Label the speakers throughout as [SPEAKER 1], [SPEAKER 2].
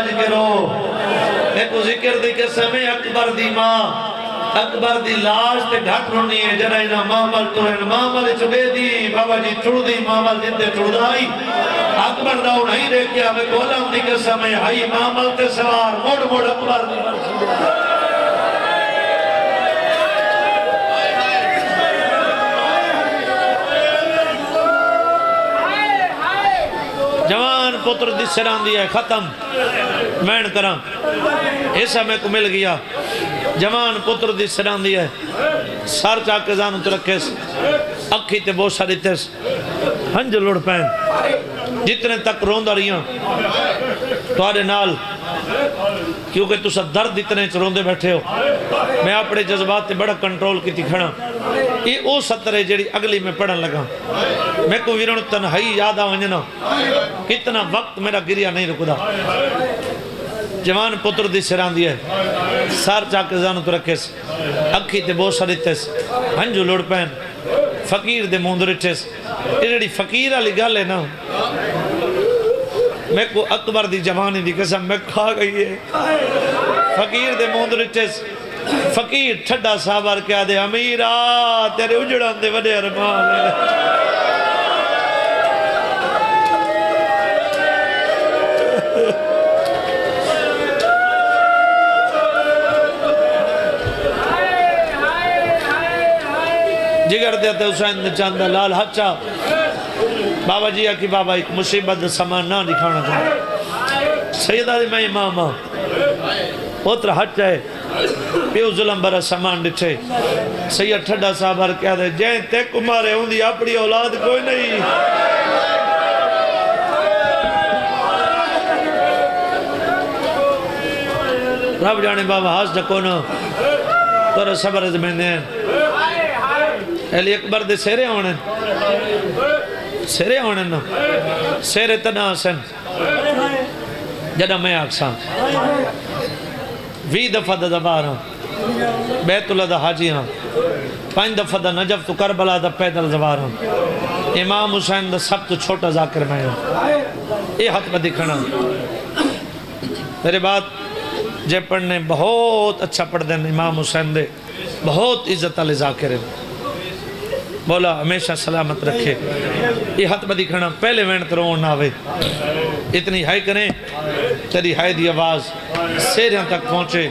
[SPEAKER 1] بج کے رو میں کو ذکر دی قسم اکبر دی ماں اکبر دی لاش تے گھٹ رونی ہے جرائنا محمل تو ہے محمل چبے دی بابا جی ٹھوڑ دی محمل جندے ٹھوڑ دائی اکبر داؤ نہیں دیکھیا میں گولم دی قسم ہے ہائی محمل تے سوار موڑ موڑ اکبر دی مرسی جوان پتر دی سران دیا ہے ختم مین کرام ایسا میں کو مل گیا جوان پتر دی سران دیا ہے سار چاکے زانو تو رکھے اکھی تے بوسا دیتے ہنج لڑ پین جتنے تک روندہ رہی ہیں توارے نال کیونکہ تو سا درد اتنے روندے بیٹھے ہو میں اپنے جذبات تے بڑا کنٹرول کی تھی کھڑا یہ او ستر ہے جیڑی اگلی میں پڑھن لگا میں کو ویرون تنہائی یاد آونجنا کتنا وقت میرا گریا نہیں رکدا جوان پتر دی سران دیا ہے سار چاکے زانو تو رکھے اکھی تے بوسا دیتے ہنجو لڑ پین فقیر دے موند رٹھے یہ جڑی فقیر علی گل ہے نا میں کو اکبر دی جوانی دی قسم میں کھا گئی ہے فقیر دے موند رٹھے فقیر ٹھڈا صحابر کیا دے امیرہ تیرے اجڑان دے وڈے ارمان ہے جگر دیتے حسین نے چاندہ لال حچا بابا جی کی بابا ایک مصیبت سامان نہ دکھانا چاہتا سیدہ دی میں امام اتر حچا ہے پیو ظلم برا سامان ڈٹھے سید ٹھڈا صاحب ہر کہہ دے جائیں تے کمارے ہوں دی اپنی اولاد کوئی نہیں رب جانے بابا ہاس جکونا تورا صبر زمین دیں علی اکبر دے سیرے ہونے نا سیرے تنا سن جدہ میں آکسان 20 دفعہ دا دبار ہاں بیت اللہ دا حاجی ہاں 5 دفعہ دا نجف تو کربلا دا پیدل زوار ہاں امام حسین دا سب تو چھوٹا ذاکر میں ہاں یہ حق میں دکھنا میرے بات جے پڑھنے بہت اچھا پڑھ دیں امام حسین دے بہت عزت علی ذاکر ہے مولا ہمیشہ سلامت رکھے یہ حد بدی کھڑا پہلے وین کرون نہ آوے اتنی ہائی کریں تیری ہائی دی آواز سیریاں تک پہنچے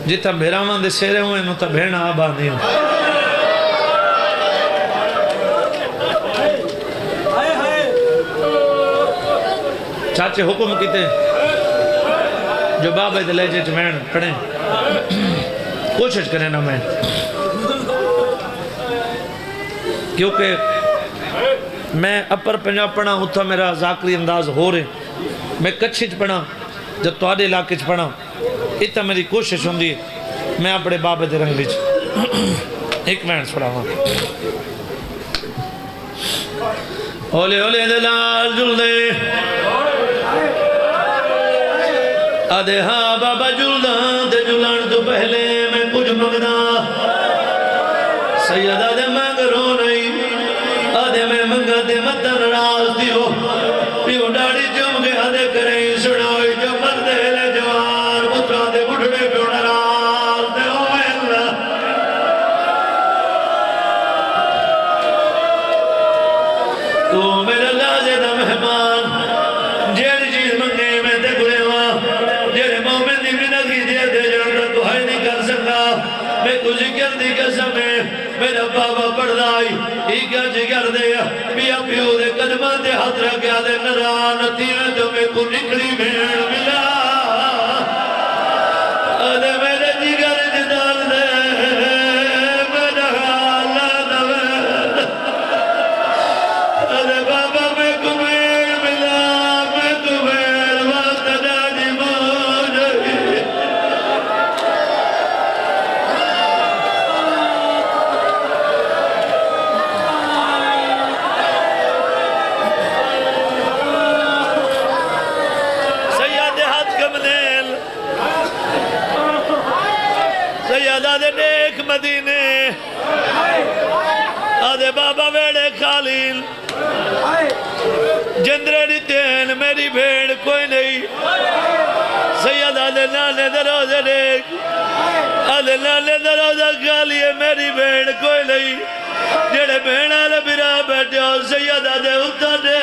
[SPEAKER 1] جتا بھیرامان دے سیرے ہوئے نو تا بھیڑنا آبا نہیں ہوں چاچے حکم کیتے جو بابا دے لے جے وین پڑھیں کوشش کریں نا میں کیونکہ میں اپر پنجاب پڑھا اتھا میرا ذاکری انداز ہو رہے میں کچھچ پڑھا جب تو آدھے علاقے پڑھا اتنا میری کوشش ہوں دی میں اپنے بابے دے رنگ لیج ایک مینس پڑھا ہوں اولے اولے دلال جل دے آدھے ہاں بابا جلدان دے جلان تو پہلے میں کچھ مگنا سیدہ دے مانگ رو نہیں آدھے میں منگا دے مدن راز دیو پیو ڈاڑی جم کے آدھے کریں سنائی جو مردے لے جوان مطرہ دے بڑھڑے پیو نراز دے ہوئے اللہ تو میرا لازے دا مہمان جیڑ چیز منگے میں دے گلے وہاں میں کچھ ذکر دی قسم ہے میرا بابا پڑھ دائی ایگا جگر دیا بیا پیو دے قدمہ دے ہاتھ رکھیا دے نرانتی میں تو میں کو نکلی بھیڑ ملا آدھے میرے جگر جدال دے میرا حالہ دوید آدھے بابا میں کو بھیڑ ملا میں کو بھیڑ وقت ناجی موجی آدھے نیک مدینے آدھے بابا ویڑے خالیل جندرے دیتی دین میری بھیڑ کوئی نہیں سید آدھے نانے دروزے دیکھ آدھے نانے دروزہ خالی ہے میری بھیڑ کوئی نہیں جڑے بھیڑ آلے برا بیٹھے ہو سید آدھے اتھا دے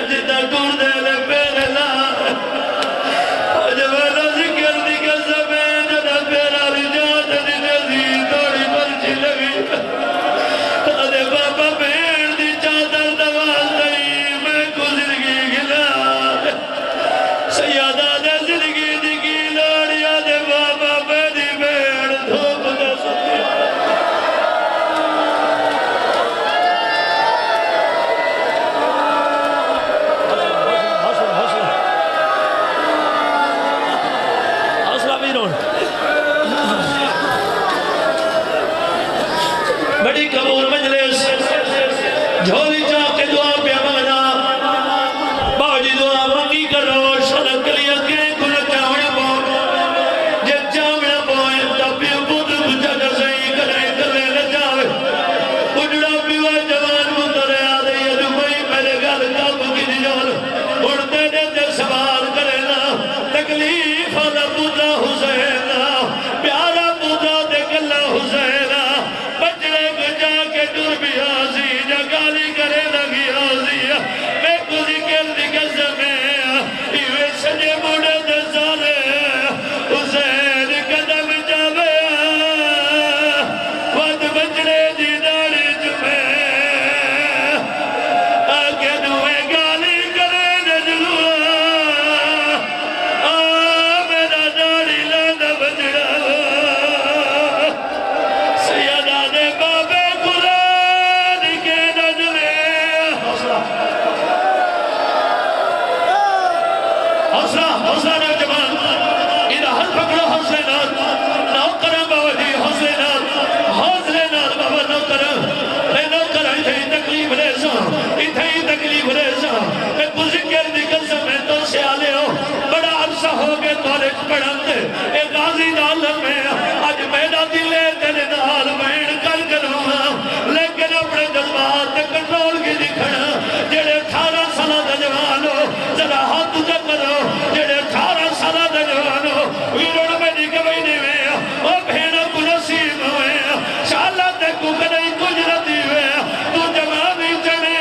[SPEAKER 1] جتا کور دے لے پیرے لا جب اللہ ذکر دی کے زمین جتا پیرا لی جات دی نزی توڑی پرچی لگی آدھے بابا بھیڑ دی چادر دواز نہیں میں کو زندگی گلا سید آدھے زندگی دی کی لوڑی آدھے بابا میری بھیڑ دھوپ دے سکتی بڑی قبول مجلس جھولی چاہ کے دعا پہ مانا باجی دعا مانگی کرو شرک لیا کے کل چاہوڑا پو جب چاہوڑا پوئے تب بھی پودر بچا کر سہی کرے کرے لجاوے اجڑا پیوا جوان مندرے آدھے یہ جو بھئی میرے گھر کب کی دیجول اڑتے دیتے سوال کرے نا تکلیف والا پوتا حسین پیارا پوتا دیکھ اللہ حسین دور بھی آزی جا گالی کرے لگی آزی میں کسی کل دی قسم ہے ایوے سجے موڑے دے سالے حسین قدم جاوے وقت بچڑے دی داڑی جمعے آکے دوے گالی کرے نجلوہ میرا داڑی لانا بچڑا سیدہ دے بابے حسین جوان ادھا حل پکڑو حسینات نو کرم باوجی حسینات حسینات بابا نو کرم اتھے ہی تکلیف ریسا اتھے ہی تکلیف ریسا میں کسی کر دی قسم میں تو سے آلے ہو بڑا عرصہ ہو گئے تولج پڑھتے اے غازی عالم میں آج میڈا دلے تیرے نال میں کر کروں لیکن اپنے جذبات کنٹرول کی دکھنا جڑے 18 سالہ دا جوان ہو ذرا ہاتھ جا کرو جڑے 18 سالہ دا جوان ہو ویرون میں نہیں کبھی نہیں ہوئے او بھیڑا کو نصیب ہوئے شاءاللہ تے کو کدئی کچھ رتی ہوئے تو جوانی چڑے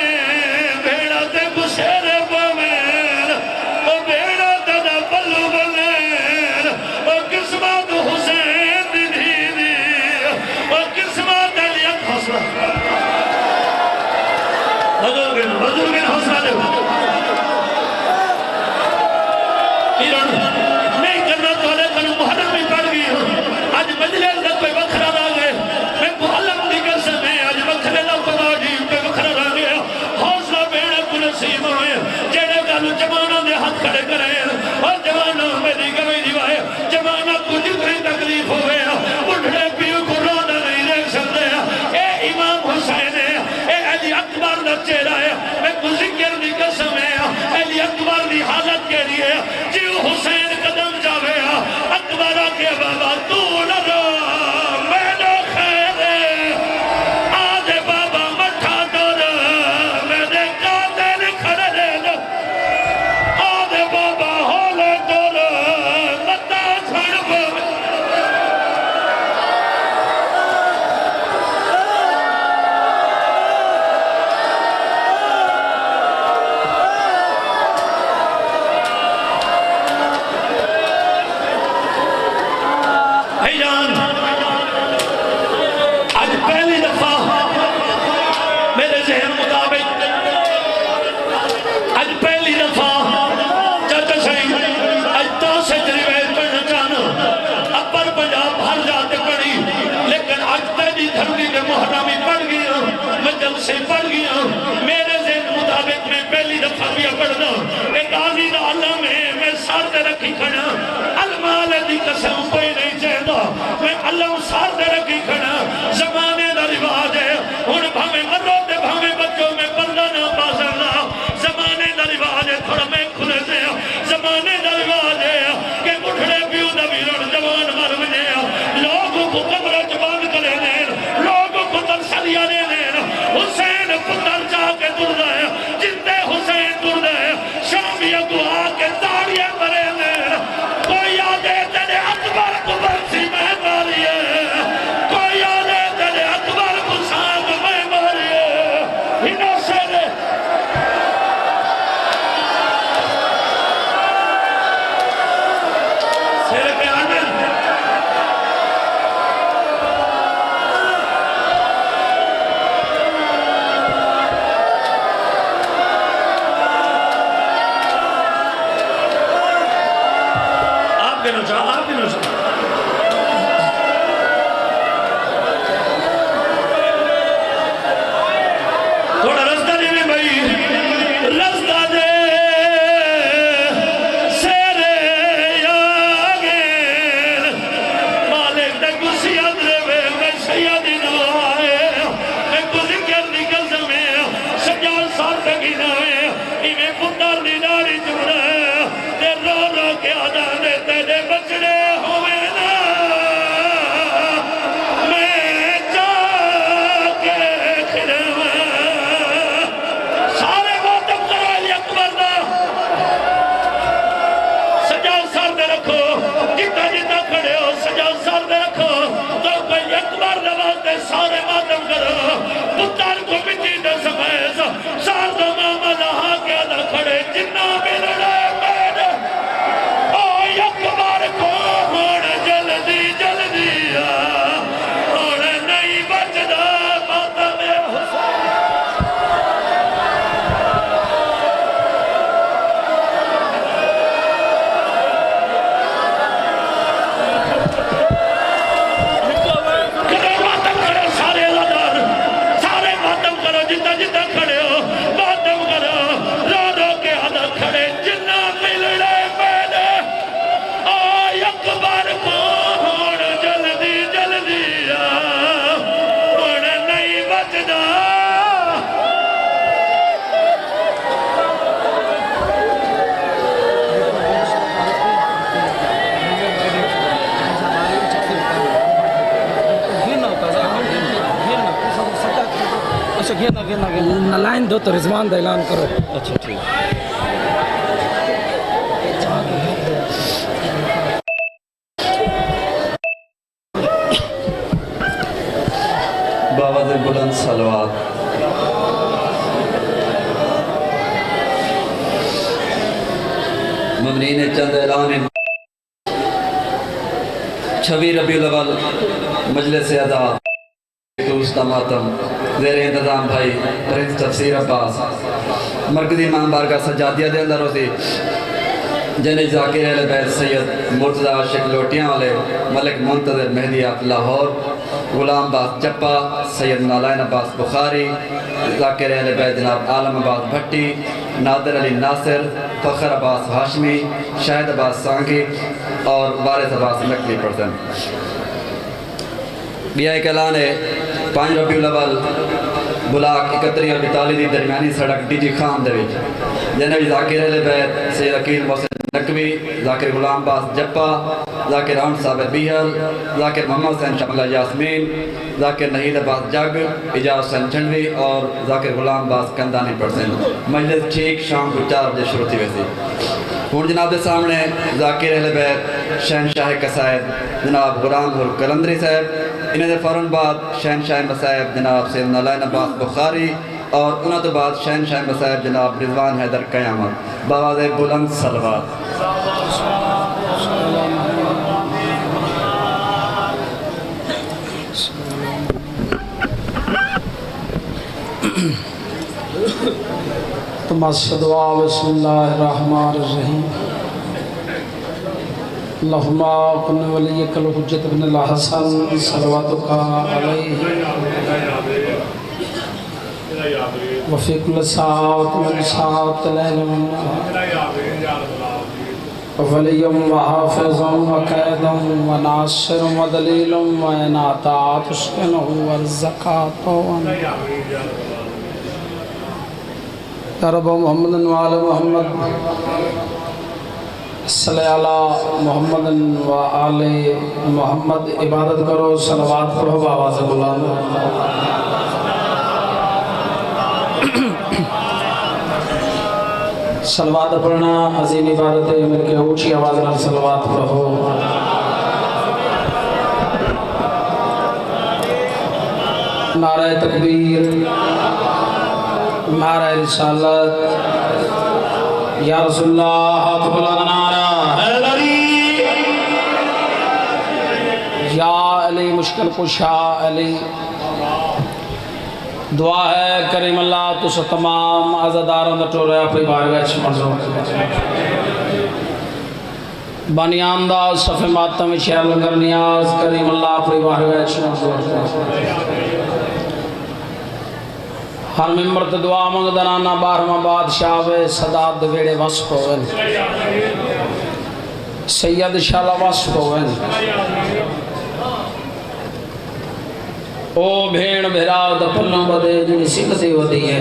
[SPEAKER 1] بھیڑا تے کو شیر پومین او بھیڑا تے دا پلو بلین او قسمت حسین دی دی او قسمت علیت حسن بزرگ حسن نہیں کرنا تو علیہ کنو محرم بھی پڑھ گئی ہوں آج مجلس کا کوئی وکھرا رہ گئے میں کو علم دی قسم ہے آج وکھرے نہ پڑھاجی کوئی وکھرا رہ گیا حوصلہ بیڑا کو نصیب ہوئے جیڑے گالو جمانہ دے ہاتھ کھڑے کریں اور جمانہ میری گوئی دیوائے جمانہ کو جتنی تکلیف ہوئے اٹھڑے پیو کو رونا نہیں دیکھ سکتے اے امام حسین اے علی اکبر دا چہرہ ہے میں کو ذکر دی قسم ہے علی اکبر دی حالت کے لیے جیو حسین قدم جاوے اکبر آکے بابا تو نہ رو میں نو خیر آدھے بابا مٹھا دور میرے قاتل کھڑے لے آدھے بابا ہولے دور متا چھڑ بابا آج پہلی دفعہ میرے ذہن مطابق آج پہلی دفعہ چاچا صحیح آج تو سے روایت پڑھنا چاہنا اپر پنجاب ہر جاتے پڑھی لیکن آج تیری دھرمی میں محرمی پڑھ گیا میں جل سے پڑھ گیا میرے ذہن مطابق میں پہلی دفعہ بھی پڑھنا ایک غازی دا اللہ میں سار دے رکھی کھڑا المال دی قسم کوئی نہیں چاہتا میں اللہ سار دے رکھی کھڑا زمانے دا رواج ہے ان بھامے مرو دے بھامے بچوں میں پردہ نہ پاسرنا زمانے دا رواج ہے تھوڑا میں کھلے سے زمانے دا رواج ہے کہ مٹھڑے پیو دا بیرون جوان مر بجے لوگوں کو قبر جوان کرے دیں لوگوں کو ترسلیہ دے دیں حسین پتر جا کے در دے جنتے حسین در دے شام کی نوے ایویں پتر دی داڑھی چوڑا تے رو رو کے آدھا دے تیرے بچڑے ہوئے نا میں چاہ کے کھڑوا سارے ماتم کرو علی اکبر دا سجا سر دے رکھو جتا جتا کھڑے ہو سجا سر دے رکھو تو کوئی اکبر دے سارے ماتم کرو پتر کو مٹی دے سمیز سار دو ماما لہا کے آدھا کھڑے جنا ملڑے میرے او اکبر کو ہون جلدی جلدی ہون نہیں بچدا ماتم حسین جتا کھڑے ہو ماتم کرو رو رو کے آدھا کھڑے جنا ملڑے میرے آئے اکبر کو ہون جلدی جلدی ہون نہیں بچدا
[SPEAKER 2] اچھا گھیرنا لائن دو تو رضوان دا اعلان کرو اچھا ٹھیک
[SPEAKER 3] باوز بلند صلوات ممنین چند اعلان 26 ربیع الاول مجلس ادا دوست ماتم زیر انتظام بھائی پرنس تفسیر عباس مرکزی امام بارگاہ سجادیہ دے اندر ہوتی جنہی ذاکر اہل بیت سید مرتضی عاشق لوٹیاں والے ملک منتظر مہدی آپ لاہور غلام عباس جپا سید نالائن عباس بخاری ذاکر اہل بیت جناب عالم عباس بھٹی نادر علی ناصر فخر عباس ہاشمی شاہد عباس سانگی اور وارث عباس نقوی پرزن بیا ایک اعلان ہے 5 ربیع الاول بلاک 31 اور 42 دی درمیانی سڑک ڈی جی خان دے وچ جنہی ذاکر اہل بیت سید عقیل محسن نقوی ذاکر غلام عباس جپا ذاکر عون ثابت بیہل ذاکر محمد حسین شملہ یاسمین ذاکر نحید عباس جگ اجاز حسین جھنڈوی اور ذاکر غلام عباس کندانی پرسن مجلس ٹھیک شام کو 4 بجے شروع تھی ویسی ہون جناب دے سامنے ذاکر اہل بیت شہنشاہ قصائد جناب غلام القلندری صاحب انہیں دے فوراً بعد شہنشاہ مصائب جناب سید نالائن عباس بخاری اور انہوں تو بعد شہنشاہ مصائب جناب رضوان حیدر قیامت باواز بلند صلوات
[SPEAKER 2] تمہا دعا بسم اللہ الرحمن الرحیم اللہم اپن ولیک الحجت بن الحسن صلواتکا علیہ وفی کل ساعت من ساعت لیل من ولیم وحافظ وقید وناصر ودلیل وینعطاعت اسکن ورزقات یا رب محمد وعلى محمد صلی علی محمد وعلى محمد عبادت کرو صلوات پڑھو بآواز بلند صلوات پڑھنا عظیم عبادت ہے میرے کے اونچی آواز میں صلوات پڑھو نعرہ تکبیر نعرہ رسالت یا رسول اللہ ہاتھ بلند نعرہ حیدری یا علی مشکل کشا علی دعا ہے کریم اللہ تو سے تمام عزداروں نے ٹو رہے اپنی بارگاہ چھ منظور بانیان دا صفِ ماتم شہر لنگر نیاز کریم اللہ اپنی بارگاہ چھ منظور ہر ممبر تے دعا منگ دنانا بارہما بادشاہ وے صداد دویڑے وصف ہوئن سید شالا وصف ہوئن او بھین بھراو دا پلوں بدے جنی سکتی ہوتی ہے